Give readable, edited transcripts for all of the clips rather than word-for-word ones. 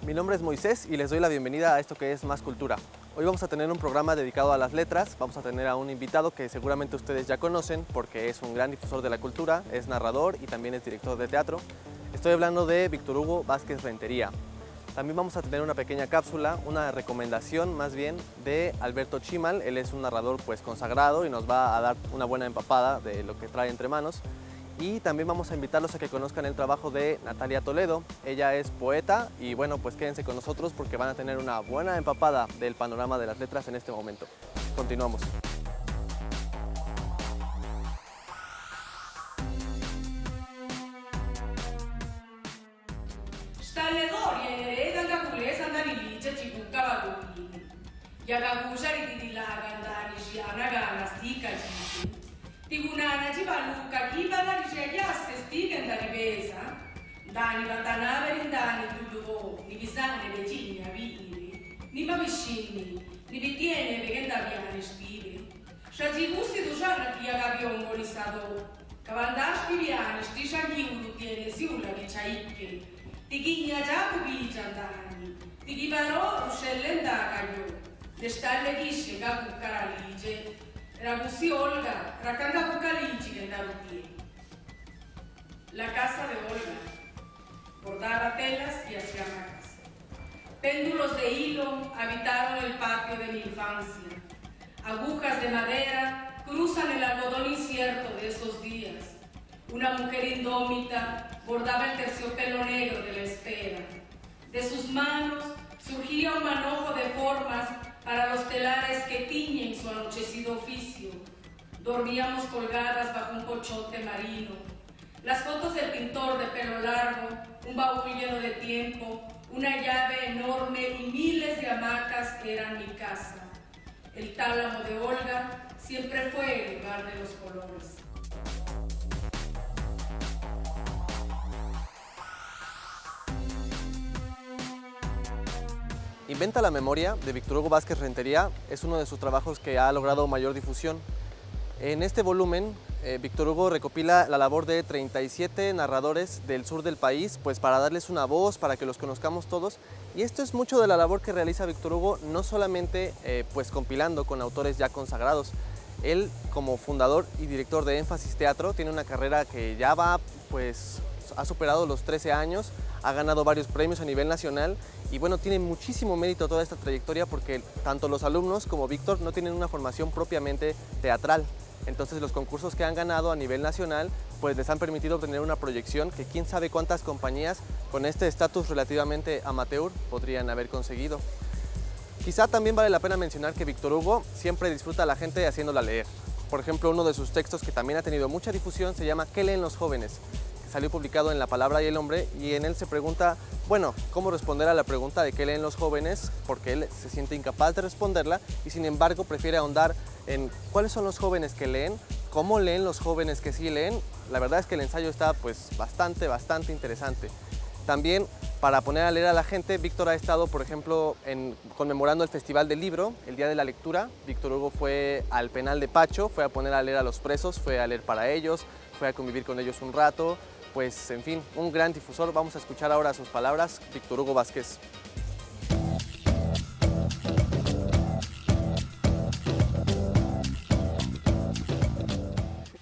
Mi nombre es Moisés y les doy la bienvenida a esto que es Más Cultura. Hoy vamos a tener un programa dedicado a las letras, vamos a tener a un invitado que seguramente ustedes ya conocen porque es un gran difusor de la cultura, es narrador y también es director de teatro. Estoy hablando de Víctor Hugo Vázquez Rentería. También vamos a tener una pequeña cápsula, una recomendación más bien de Alberto Chimal. Él es un narrador pues consagrado y nos va a dar una buena empapada de lo que trae entre manos. Y también vamos a invitarlos a que conozcan el trabajo de Natalia Toledo. Ella es poeta y bueno, pues quédense con nosotros porque van a tener una buena empapada del panorama de las letras en este momento. Continuamos. Tigunana chivaluka kibana lishayaste stigen da ribesa dani vatanave rindani tuduvo ni bisane vecini avili ni mamishini ni vitiene vegenda viane stile shajigusi dushana tia gabiongo ni sado kavandash piviane stisha giulu tiene siula di chaikke tigigna jaku bichandani tigibaro rushellenda kayo le stalle gisce gaku karalige Ragusi Olga, Rakanga Bucalici que La casa de Olga, bordaba telas y hacía hamacas. Péndulos de hilo habitaron el patio de mi infancia. Agujas de madera cruzan el algodón incierto de esos días. Una mujer indómita bordaba el terciopelo negro de la espera. De sus manos surgía un manojo de formas para los telares que tiñen su anochecido oficio. Dormíamos colgadas bajo un pochote marino. Las fotos del pintor de pelo largo, un baúl lleno de tiempo, una llave enorme y miles de hamacas eran mi casa. El tálamo de Olga siempre fue el lugar de los colores. Inventa la memoria de Víctor Hugo Vázquez Rentería es uno de sus trabajos que ha logrado mayor difusión. En este volumen, Víctor Hugo recopila la labor de 37 narradores del sur del país, pues para darles una voz, para que los conozcamos todos. Y esto es mucho de la labor que realiza Víctor Hugo, no solamente pues compilando con autores ya consagrados. Él, como fundador y director de Énfasis Teatro, tiene una carrera que ya va, pues, ha superado los 13 años, ha ganado varios premios a nivel nacional y bueno, tiene muchísimo mérito toda esta trayectoria porque tanto los alumnos como Víctor no tienen una formación propiamente teatral. Entonces los concursos que han ganado a nivel nacional pues les han permitido obtener una proyección que quién sabe cuántas compañías con este estatus relativamente amateur podrían haber conseguido. Quizá también vale la pena mencionar que Víctor Hugo siempre disfruta a la gente haciéndola leer. Por ejemplo, uno de sus textos que también ha tenido mucha difusión se llama ¿Qué leen los jóvenes?, que salió publicado en La Palabra y el Hombre, y en él se pregunta, bueno, cómo responder a la pregunta de qué leen los jóvenes, porque él se siente incapaz de responderla y sin embargo prefiere ahondar en cuáles son los jóvenes que leen, cómo leen los jóvenes que sí leen. La verdad es que el ensayo está pues bastante interesante. También, para poner a leer a la gente, Víctor ha estado, por ejemplo, conmemorando el Festival del Libro, el Día de la Lectura. Víctor Hugo fue al penal de Pacho, fue a poner a leer a los presos, fue a leer para ellos, fue a convivir con ellos un rato. Pues, en fin, un gran difusor. Vamos a escuchar ahora sus palabras, Víctor Hugo Vázquez.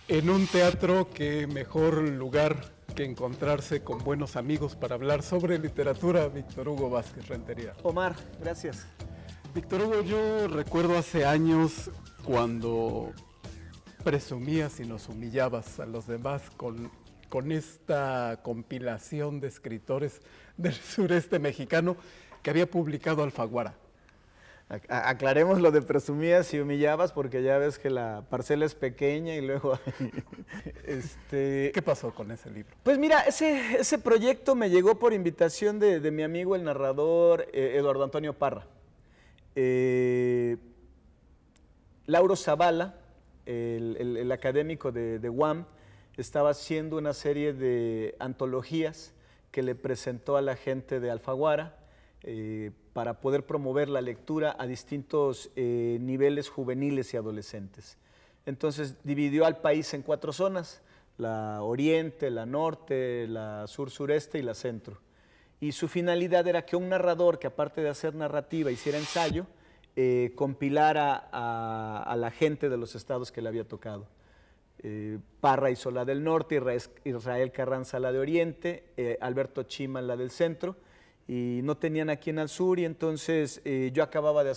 En un teatro, qué mejor lugar que encontrarse con buenos amigos para hablar sobre literatura. Víctor Hugo Vázquez Rentería. Omar, gracias. Víctor Hugo, yo recuerdo hace años cuando presumías y nos humillabas a los demás con esta compilación de escritores del sureste mexicano que había publicado Alfaguara. Aclaremos lo de presumías y humillabas porque ya ves que la parcela es pequeña y luego... ¿Qué pasó con ese libro? Pues mira, ese proyecto me llegó por invitación de mi amigo el narrador Eduardo Antonio Parra. Lauro Zavala, el académico de UAM, estaba haciendo una serie de antologías que le presentó a la gente de Alfaguara para poder promover la lectura a distintos niveles juveniles y adolescentes. Entonces dividió al país en 4 zonas, la oriente, la norte, la sur-sureste y la centro. y su finalidad era que un narrador que aparte de hacer narrativa hiciera ensayo, compilara a la gente de los estados que le había tocado. Parra hizo la del norte, Israel Carranza la de oriente, Alberto Chima la del centro, y no tenían a quien al sur, y entonces yo acababa de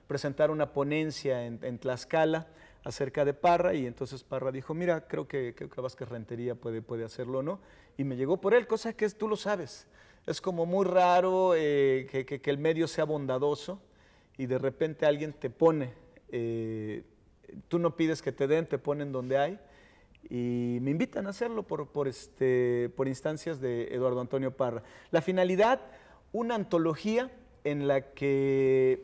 presentar una ponencia en Tlaxcala acerca de Parra, y entonces Parra dijo, mira, creo que Vázquez Rentería puede hacerlo, ¿no? Y me llegó por él, cosa que tú lo sabes. Es como muy raro que el medio sea bondadoso y de repente alguien te pone, tú no pides que te den, te ponen donde hay, y me invitan a hacerlo por instancias de Eduardo Antonio Parra. La finalidad, una antología en la que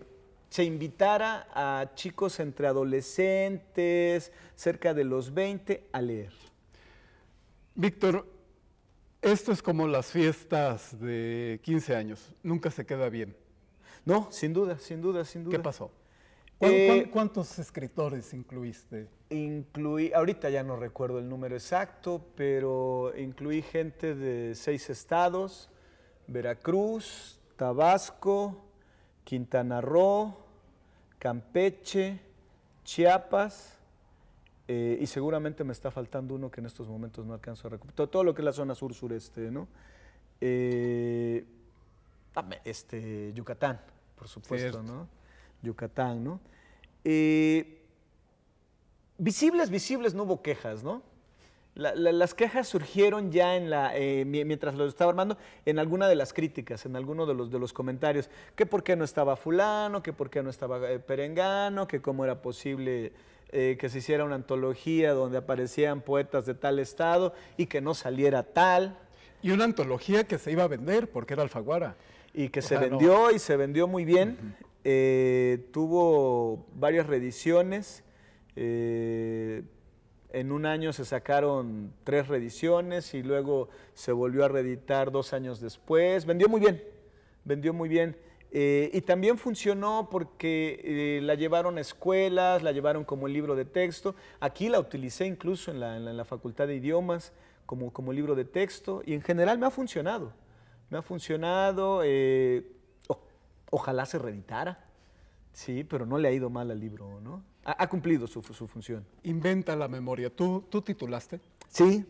se invitara a chicos entre adolescentes, cerca de los 20, a leer. Víctor, esto es como las fiestas de 15 años, nunca se queda bien. No, sin duda, sin duda, sin duda. ¿Qué pasó? ¿Cuántos escritores incluiste? Ahorita ya no recuerdo el número exacto, pero incluí gente de 6 estados, Veracruz, Tabasco, Quintana Roo, Campeche, Chiapas, y seguramente me está faltando uno que en estos momentos no alcanzo a recuperar. Todo lo que es la zona sur-sureste, ¿no? Yucatán, por supuesto, Cierto. ¿no? Yucatán, ¿no? Visibles no hubo quejas, ¿no? Las quejas surgieron ya mientras lo estaba armando, en alguna de las críticas, en alguno de los comentarios, que por qué no estaba fulano, que por qué no estaba perengano, que cómo era posible que se hiciera una antología donde aparecían poetas de tal estado y que no saliera tal. Y una antología que se iba a vender porque era Alfaguara. Y que se vendió y se vendió muy bien. Tuvo varias reediciones. En un año se sacaron 3 reediciones y luego se volvió a reeditar 2 años después. Vendió muy bien, vendió muy bien. Y también funcionó porque la llevaron a escuelas, la llevaron como libro de texto. Aquí la utilicé incluso en la Facultad de Idiomas como libro de texto y en general me ha funcionado. Me ha funcionado, ojalá se reeditara, sí, pero no le ha ido mal al libro, ¿no? Ha cumplido su función. Inventa la memoria. ¿Tú titulaste? Sí.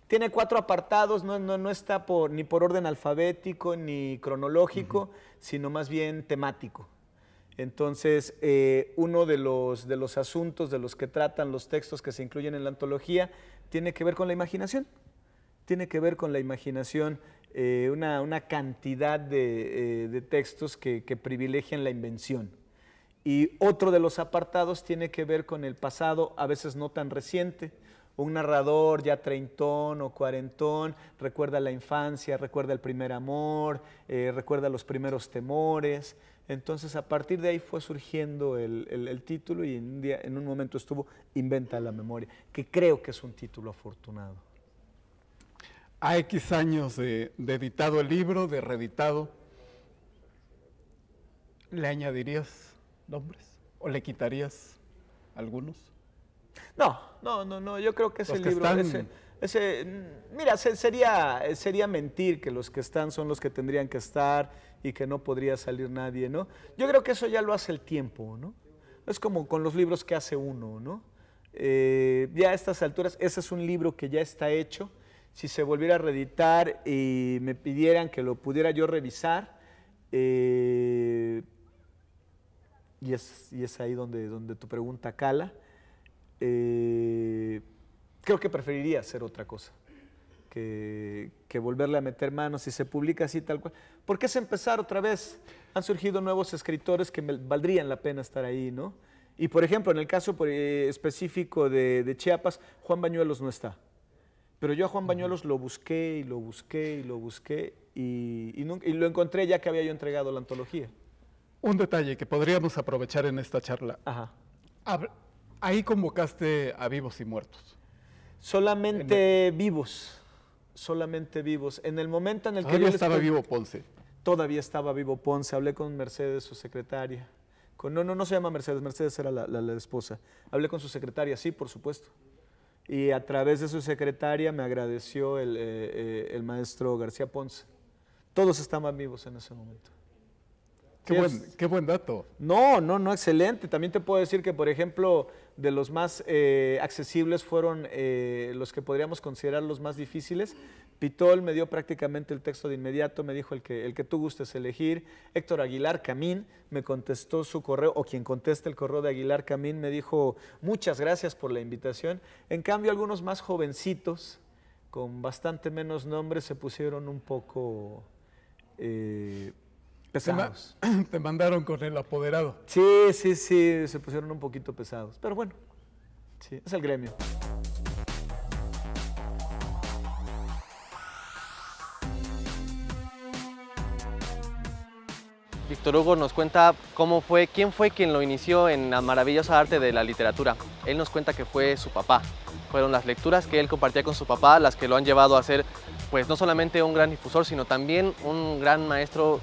Tiene 4 apartados, no está ni por orden alfabético ni cronológico, sino más bien temático. Entonces, uno de los asuntos de los que tratan los textos que se incluyen en la antología tiene que ver con la imaginación. Tiene que ver con la imaginación, una cantidad de textos que privilegian la invención. Y otro de los apartados tiene que ver con el pasado, a veces no tan reciente. Un narrador ya treintón o cuarentón recuerda la infancia, recuerda el primer amor, recuerda los primeros temores. Entonces, a partir de ahí fue surgiendo el título y en un momento estuvo Inventa la memoria, que creo que es un título afortunado. A X años de editado el libro, de reeditado, ¿le añadirías nombres o le quitarías algunos? No, yo creo que ese libro, están... mira, sería mentir que los que están son los que tendrían que estar y que no podría salir nadie, ¿no? Yo creo que eso ya lo hace el tiempo, ¿no? Es como con los libros que hace uno, ¿no? Ya a estas alturas, ese es un libro que ya está hecho. Si se volviera a reeditar y me pidieran que lo pudiera yo revisar, y es ahí donde tu pregunta cala, creo que preferiría hacer otra cosa que volverle a meter manos si se publica así tal cual. Porque es empezar otra vez. Han surgido nuevos escritores que valdrían la pena estar ahí, ¿no? Y por ejemplo, en el caso específico de Chiapas, Juan Bañuelos no está. Pero yo a Juan Bañuelos lo busqué y lo busqué y lo encontré ya que había yo entregado la antología. Un detalle que podríamos aprovechar en esta charla. Ajá. Ahí convocaste a vivos y muertos. Solamente vivos. En el momento en el que Todavía estaba vivo Ponce. Todavía estaba vivo Ponce. Hablé con Mercedes, su secretaria. No se llama Mercedes, Mercedes era la esposa. Hablé con su secretaria, sí, por supuesto. y a través de su secretaria me agradeció el maestro García Ponce. Todos estaban vivos en ese momento. Qué buen dato. No, excelente. También te puedo decir que, por ejemplo, de los más accesibles fueron los que podríamos considerar los más difíciles. Pitol me dio prácticamente el texto de inmediato, me dijo el que tú gustes elegir. Héctor Aguilar Camín me contestó su correo, o quien conteste el correo de Aguilar Camín me dijo muchas gracias por la invitación. En cambio, algunos más jovencitos, con bastante menos nombres, se pusieron un poco pesados. Te mandaron con el apoderado. Sí, se pusieron un poquito pesados, pero bueno, sí, es el gremio. Víctor Hugo nos cuenta quién fue quien lo inició en la maravillosa arte de la literatura. Él nos cuenta que fue su papá. Fueron las lecturas que él compartía con su papá las que lo han llevado a ser, pues, no solamente un gran difusor, sino también un gran maestro,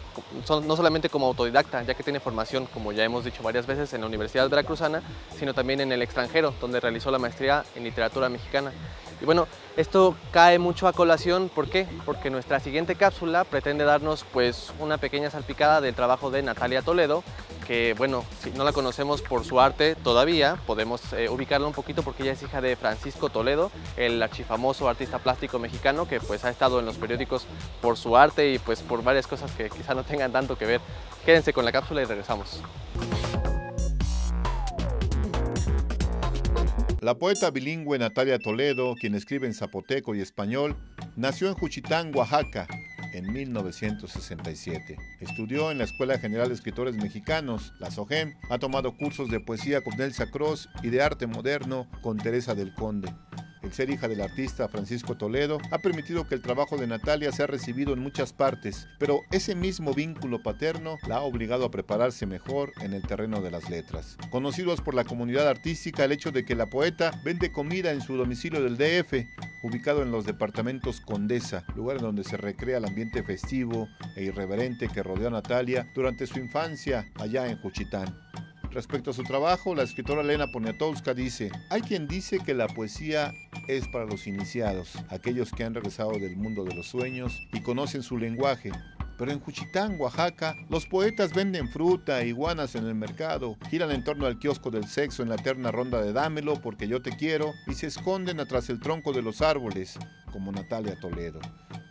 no solamente como autodidacta, ya que tiene formación, como ya hemos dicho varias veces, en la Universidad Veracruzana, sino también en el extranjero, donde realizó la maestría en literatura mexicana. Y bueno, esto cae mucho a colación, ¿por qué? Porque nuestra siguiente cápsula pretende darnos, pues, una pequeña salpicada del trabajo de Natalia Toledo, que, bueno, si no la conocemos por su arte todavía, podemos ubicarla un poquito porque ella es hija de Francisco Toledo, el archifamoso artista plástico mexicano que, pues, ha estado en los periódicos por su arte y, pues, por varias cosas que quizá no tengan tanto que ver. Quédense con la cápsula y regresamos. La poeta bilingüe Natalia Toledo, quien escribe en zapoteco y español, nació en Juchitán, Oaxaca, en 1967. Estudió en la Escuela General de Escritores Mexicanos, la SOGEM, ha tomado cursos de poesía con Elsa Cross y de arte moderno con Teresa del Conde. El ser hija del artista Francisco Toledo ha permitido que el trabajo de Natalia sea recibido en muchas partes, pero ese mismo vínculo paterno la ha obligado a prepararse mejor en el terreno de las letras. Conocidos por la comunidad artística el hecho de que la poeta vende comida en su domicilio del DF, ubicado en los departamentos Condesa, lugar en donde se recrea el ambiente festivo e irreverente que rodeó a Natalia durante su infancia allá en Juchitán. Respecto a su trabajo, la escritora Elena Poniatowska dice: hay quien dice que la poesía es para los iniciados, aquellos que han regresado del mundo de los sueños y conocen su lenguaje. Pero en Juchitán, Oaxaca, los poetas venden fruta, iguanas en el mercado, giran en torno al kiosco del sexo en la eterna ronda de dámelo porque yo te quiero y se esconden atrás el tronco de los árboles, como Natalia Toledo.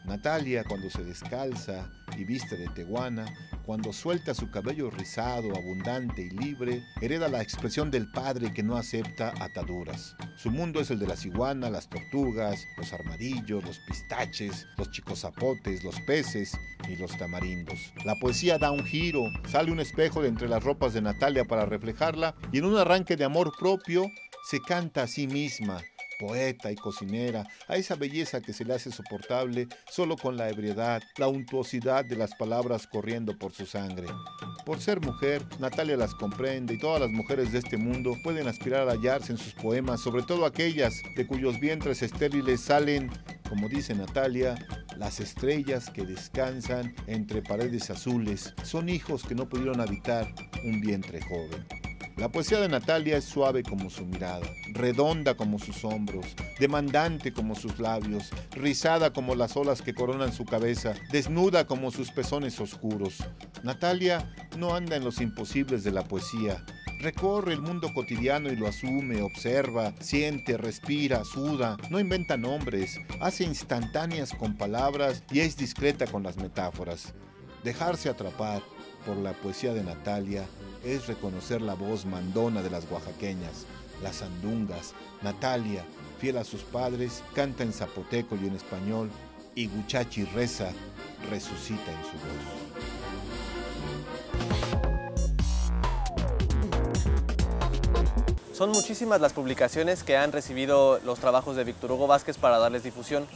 Natalia, cuando se descalza y viste de teguana, cuando suelta su cabello rizado, abundante y libre, hereda la expresión del padre que no acepta ataduras. Su mundo es el de las iguanas, las tortugas, los armadillos, los pistaches, los chicozapotes, los peces y los tamarindos. La poesía da un giro, sale un espejo de entre las ropas de Natalia para reflejarla y en un arranque de amor propio se canta a sí misma, poeta y cocinera, a esa belleza que se le hace soportable solo con la ebriedad, la untuosidad de las palabras corriendo por su sangre. Por ser mujer, Natalia las comprende y todas las mujeres de este mundo pueden aspirar a hallarse en sus poemas, sobre todo aquellas de cuyos vientres estériles salen, como dice Natalia, las estrellas que descansan entre paredes azules, son hijos que no pudieron habitar un vientre joven. La poesía de Natalia es suave como su mirada, redonda como sus hombros, demandante como sus labios, rizada como las olas que coronan su cabeza, desnuda como sus pezones oscuros. Natalia no anda en los imposibles de la poesía. Recorre el mundo cotidiano y lo asume, observa, siente, respira, suda, no inventa nombres, hace instantáneas con palabras y es discreta con las metáforas. Dejarse atrapar por la poesía de Natalia es reconocer la voz mandona de las oaxaqueñas, las sandungas. Natalia, fiel a sus padres, canta en zapoteco y en español, y Guchachi reza, resucita en su voz. Son muchísimas las publicaciones que han recibido los trabajos de Víctor Hugo Vázquez para darles difusión.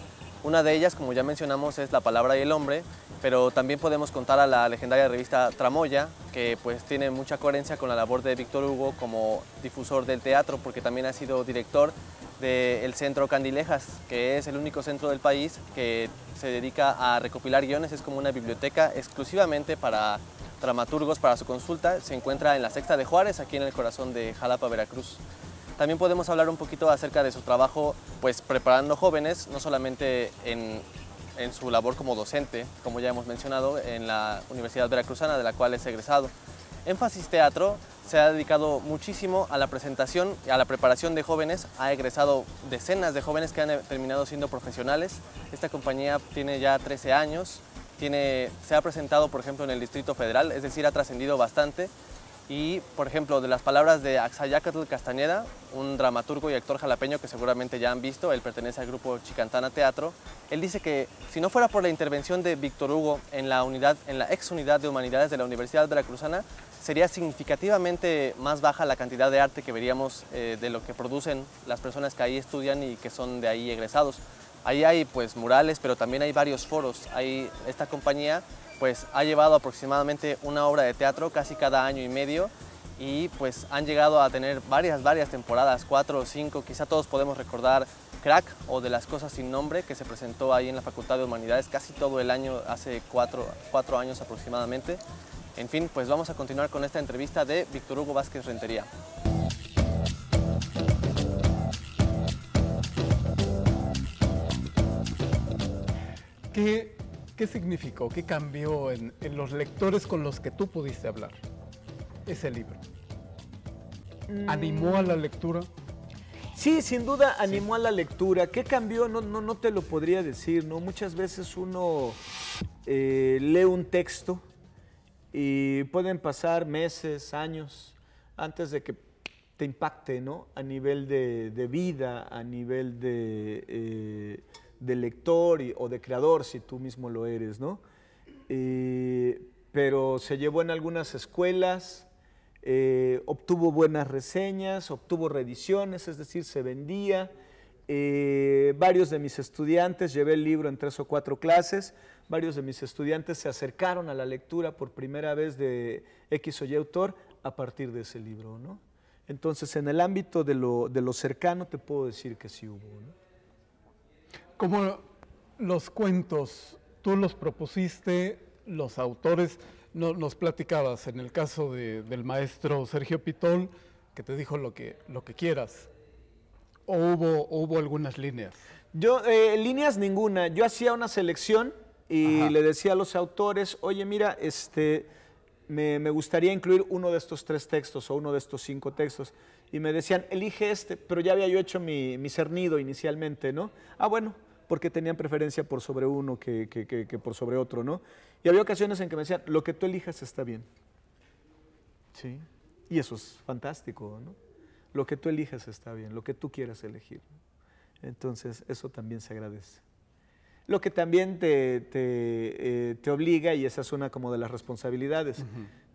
Una de ellas, como ya mencionamos, es La Palabra y el Hombre, pero también podemos contar a la legendaria revista Tramoya, que pues tiene mucha coherencia con la labor de Víctor Hugo como difusor del teatro, porque también ha sido director del Centro Candilejas, que es el único centro del país que se dedica a recopilar guiones, es como una biblioteca exclusivamente para dramaturgos, para su consulta. Se encuentra en la Sexta de Juárez, aquí en el corazón de Jalapa, Veracruz. También podemos hablar un poquito acerca de su trabajo, pues preparando jóvenes, no solamente en su labor como docente, como ya hemos mencionado, en la Universidad Veracruzana, de la cual es egresado. Énfasis Teatro se ha dedicado muchísimo a la presentación y a la preparación de jóvenes, ha egresado decenas de jóvenes que han terminado siendo profesionales. Esta compañía tiene ya 13 años, se ha presentado, por ejemplo, en el Distrito Federal, es decir, ha trascendido bastante. Y, por ejemplo, de las palabras de Axayácatl Castañeda, un dramaturgo y actor jalapeño que seguramente ya han visto, él pertenece al grupo Chicantana Teatro, él dice que si no fuera por la intervención de Víctor Hugo en la ex unidad de humanidades de la Universidad Veracruzana, sería significativamente más baja la cantidad de arte que veríamos de lo que producen las personas que ahí estudian y que son de ahí egresados. Ahí hay pues murales, pero también hay varios foros. Esta compañía pues ha llevado aproximadamente una obra de teatro casi cada año y medio y pues han llegado a tener varias temporadas, 4 o 5, quizá todos podemos recordar Crack o De las cosas sin nombre, que se presentó ahí en la Facultad de Humanidades casi todo el año, hace 4 años aproximadamente. En fin, pues vamos a continuar con esta entrevista de Víctor Hugo Vázquez Rentería. ¿Qué significó, qué cambió en los lectores con los que tú pudiste hablar ese libro? ¿Animó a la lectura? Sí, sin duda animó a la lectura. ¿Qué cambió? No te lo podría decir, ¿no? Muchas veces uno lee un texto y pueden pasar meses, años, antes de que te impacte, ¿no? A nivel de vida, a nivel de lector o de creador, si tú mismo lo eres, ¿no? Pero se llevó en algunas escuelas, obtuvo buenas reseñas, obtuvo reediciones, es decir, se vendía. Varios de mis estudiantes, llevé el libro en 3 o 4 clases, varios de mis estudiantes se acercaron a la lectura por primera vez de X o Y autor a partir de ese libro, ¿no? Entonces, en el ámbito de lo cercano te puedo decir que sí hubo, ¿no? Como los cuentos, tú los propusiste, los autores, nos platicabas en el caso del maestro Sergio Pitol, que te dijo lo que quieras, o hubo algunas líneas. Yo, líneas ninguna, yo hacía una selección y le decía a los autores, oye, mira, me gustaría incluir uno de estos 3 textos o uno de estos 5 textos. Y me decían, elige este, pero ya había yo hecho mi cernido inicialmente, ¿no? Ah, bueno, porque tenían preferencia por sobre uno que por sobre otro, ¿no? Y había ocasiones en que me decían, lo que tú elijas está bien. Sí. Y eso es fantástico, ¿no? Lo que tú elijas está bien, lo que tú quieras elegir, ¿no? Entonces, eso también se agradece. Lo que también te obliga, y esa es una como de las responsabilidades,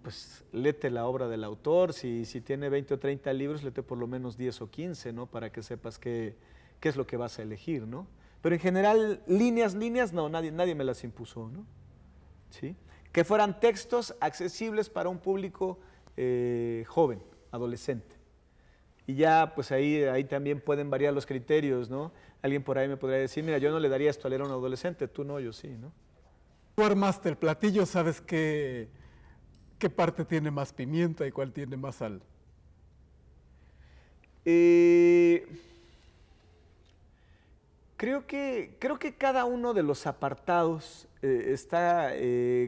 pues léete la obra del autor, si tiene 20 o 30 libros, léete por lo menos 10 o 15, ¿no? Para que sepas qué es lo que vas a elegir, ¿no? Pero en general, líneas, no, nadie me las impuso, ¿no? ¿Sí? Que fueran textos accesibles para un público joven, adolescente. Y ya, pues ahí también pueden variar los criterios, ¿no? Alguien por ahí me podría decir, mira, yo no le daría esto a leer a un adolescente, tú no, yo sí, ¿no? Tú armaste el platillo, ¿sabes qué parte tiene más pimienta y cuál tiene más sal? Creo que cada uno de los apartados está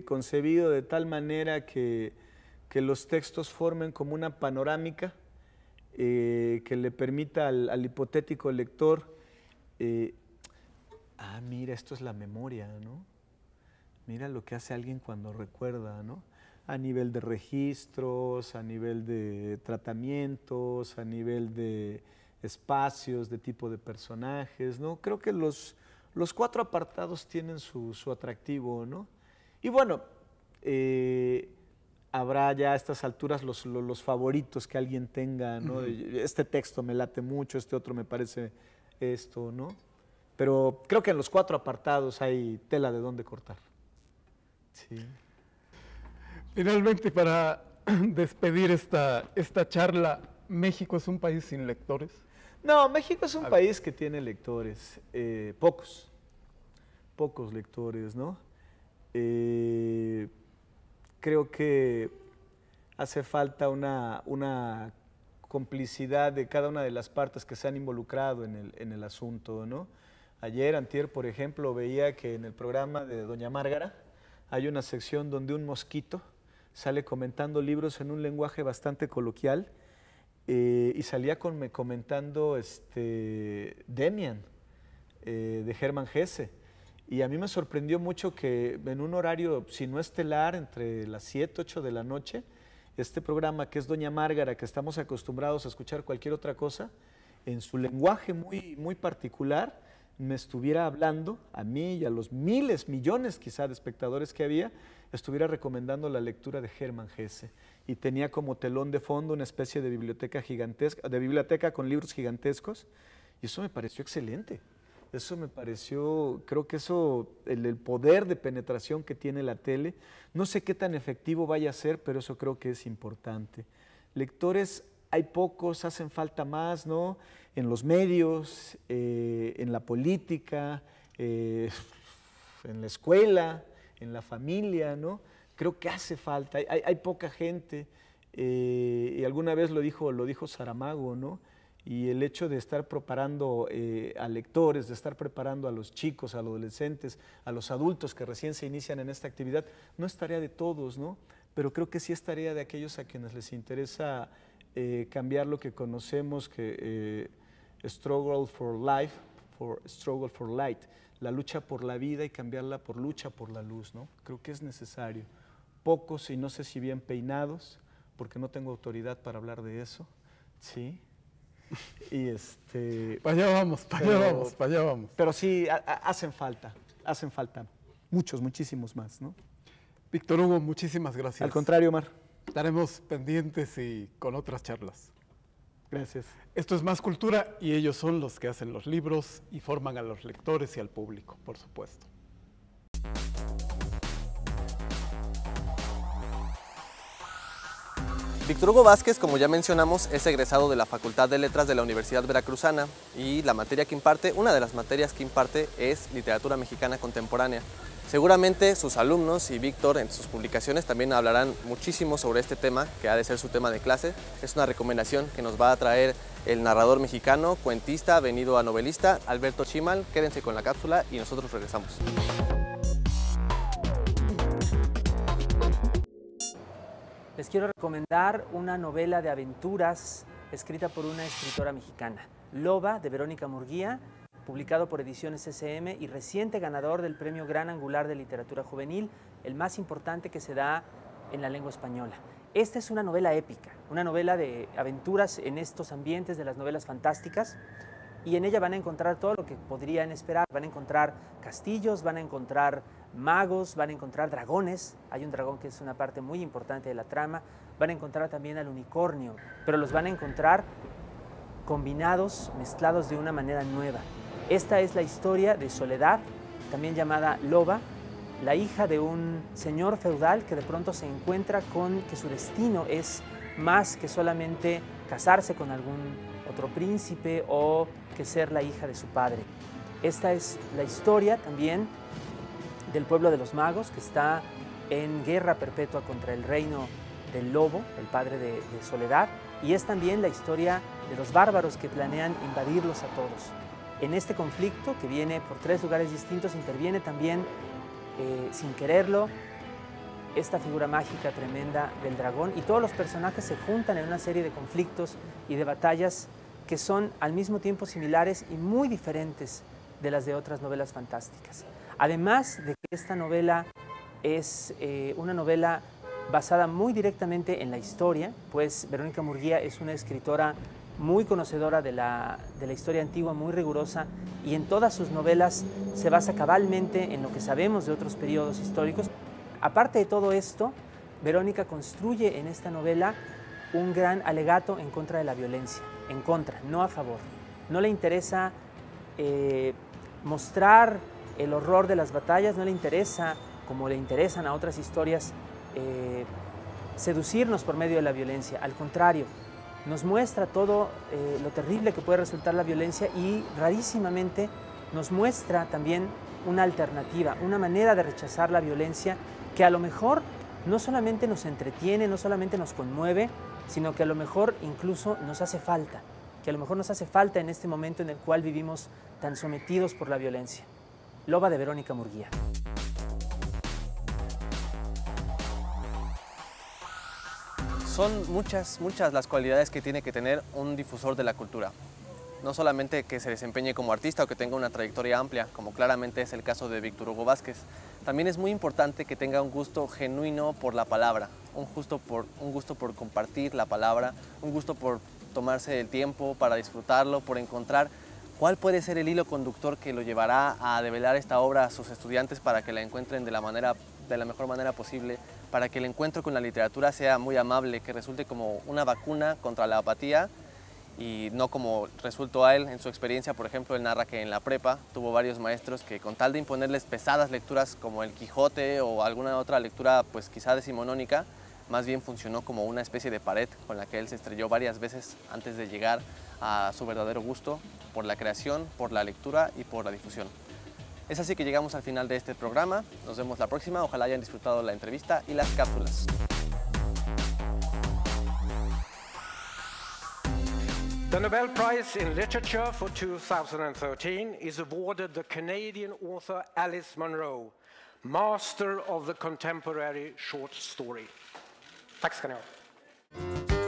concebido de tal manera que los textos formen como una panorámica que le permita al hipotético lector, mira, esto es la memoria, ¿no? Mira lo que hace alguien cuando recuerda, ¿no? A nivel de registros, a nivel de tratamientos, a nivel de espacios, de tipo de personajes, ¿no? Creo que los 4 apartados tienen su atractivo, ¿no? Y bueno, habrá ya a estas alturas los favoritos que alguien tenga, ¿no? Este texto me late mucho, este otro me parece esto, ¿no? Pero creo que en los 4 apartados hay tela de dónde cortar. Sí. Finalmente, para despedir esta charla, ¿México es un país sin lectores? No, México es un país que tiene lectores, pocos lectores, ¿no? Creo que hace falta una complicidad de cada una de las partes que se han involucrado en el asunto, ¿no? Ayer, antier, por ejemplo, veía que en el programa de Doña Márgara hay una sección donde un mosquito sale comentando libros en un lenguaje bastante coloquial y salía comentando Demian, de Hermann Hesse. Y a mí me sorprendió mucho que en un horario, si no estelar, entre las 7, 8 de la noche, este programa que es Doña Márgara, que estamos acostumbrados a escuchar cualquier otra cosa, en su lenguaje muy, muy particular, me estuviera hablando, a mí y a los miles, millones quizá de espectadores que había, estuviera recomendando la lectura de Hermann Hesse. Y tenía como telón de fondo una especie de biblioteca gigantesca, de biblioteca con libros gigantescos, y eso me pareció excelente. Eso me pareció, creo que eso, el poder de penetración que tiene la tele, no sé qué tan efectivo vaya a ser, pero eso creo que es importante. Lectores hay pocos, hacen falta más, ¿no? En los medios, en la política, en la escuela, en la familia, ¿no? Creo que hace falta, hay poca gente, y alguna vez lo dijo Saramago, ¿no? Y el hecho de estar preparando a lectores, de estar preparando a los chicos, a los adolescentes, a los adultos que recién se inician en esta actividad, no es tarea de todos, ¿no? Pero creo que sí es tarea de aquellos a quienes les interesa cambiar lo que conocemos que struggle for life, struggle for light, la lucha por la vida y cambiarla por lucha por la luz, ¿no? Creo que es necesario. Pocos y no sé si bien peinados, porque no tengo autoridad para hablar de eso, ¿sí? Y para allá vamos. Pero sí, hacen falta muchos, muchísimos más, ¿no? Víctor Hugo, muchísimas gracias. Al contrario, Omar. Estaremos pendientes y con otras charlas. Gracias. Esto es Más Cultura y ellos son los que hacen los libros y forman a los lectores y al público, por supuesto. Víctor Hugo Vázquez, como ya mencionamos, es egresado de la Facultad de Letras de la Universidad Veracruzana y la materia que imparte, una de las materias que imparte es Literatura Mexicana Contemporánea. Seguramente sus alumnos y Víctor en sus publicaciones también hablarán muchísimo sobre este tema, que ha de ser su tema de clase. Es una recomendación que nos va a traer el narrador mexicano, cuentista, venido a novelista, Alberto Chimal. Quédense con la cápsula y nosotros regresamos. Les quiero recomendar una novela de aventuras escrita por una escritora mexicana, Loba, de Verónica Murguía, publicado por Ediciones SM y reciente ganador del Premio Gran Angular de Literatura Juvenil, el más importante que se da en la lengua española. Esta es una novela épica, una novela de aventuras en estos ambientes de las novelas fantásticas, y en ella van a encontrar todo lo que podrían esperar. Van a encontrar castillos, van a encontrar magos, van a encontrar dragones. Hay un dragón que es una parte muy importante de la trama. Van a encontrar también al unicornio, pero los van a encontrar combinados, mezclados de una manera nueva. Esta es la historia de Soledad, también llamada Loba, la hija de un señor feudal que de pronto se encuentra con que su destino es más que solamente casarse con algún otro príncipe o que ser la hija de su padre. Esta es la historia también del pueblo de los magos, que está en guerra perpetua contra el reino del lobo, el padre de Soledad, y es también la historia de los bárbaros que planean invadirlos a todos. En este conflicto, que viene por 3 lugares distintos, interviene también, sin quererlo, esta figura mágica tremenda del dragón, y todos los personajes se juntan en una serie de conflictos y de batallas que son al mismo tiempo similares y muy diferentes de las de otras novelas fantásticas. Además de que esta novela es una novela basada muy directamente en la historia, pues Verónica Murguía es una escritora muy conocedora de la historia antigua, muy rigurosa, y en todas sus novelas se basa cabalmente en lo que sabemos de otros periodos históricos. Aparte de todo esto, Verónica construye en esta novela un gran alegato en contra de la violencia, en contra, no a favor. No le interesa mostrar el horror de las batallas, no le interesa, como le interesan a otras historias, seducirnos por medio de la violencia. Al contrario, nos muestra todo lo terrible que puede resultar la violencia y rarísimamente nos muestra también una alternativa, una manera de rechazar la violencia que a lo mejor no solamente nos entretiene, no solamente nos conmueve, sino que a lo mejor incluso nos hace falta, que a lo mejor nos hace falta en este momento en el cual vivimos tan sometidos por la violencia. Loba, de Verónica Murguía. Son muchas las cualidades que tiene que tener un difusor de la cultura. No solamente que se desempeñe como artista o que tenga una trayectoria amplia, como claramente es el caso de Víctor Hugo Vázquez. También es muy importante que tenga un gusto genuino por la palabra, un gusto por compartir la palabra, un gusto por tomarse el tiempo para disfrutarlo, por encontrar cuál puede ser el hilo conductor que lo llevará a develar esta obra a sus estudiantes para que la encuentren de la mejor manera posible, para que el encuentro con la literatura sea muy amable, que resulte como una vacuna contra la apatía y no como resultó a él en su experiencia. Por ejemplo, él narra que en la prepa tuvo varios maestros que con tal de imponerles pesadas lecturas como el Quijote o alguna otra lectura pues quizá decimonónica, más bien funcionó como una especie de pared con la que él se estrelló varias veces antes de llegar a su verdadero gusto por la creación, por la lectura y por la difusión. Es así que llegamos al final de este programa. Nos vemos la próxima. Ojalá hayan disfrutado la entrevista y las cápsulas. The Nobel Prize in Literature for 2013 is awarded the Canadian author Alice Munro, master of the contemporary short story. Tack ska ni ha.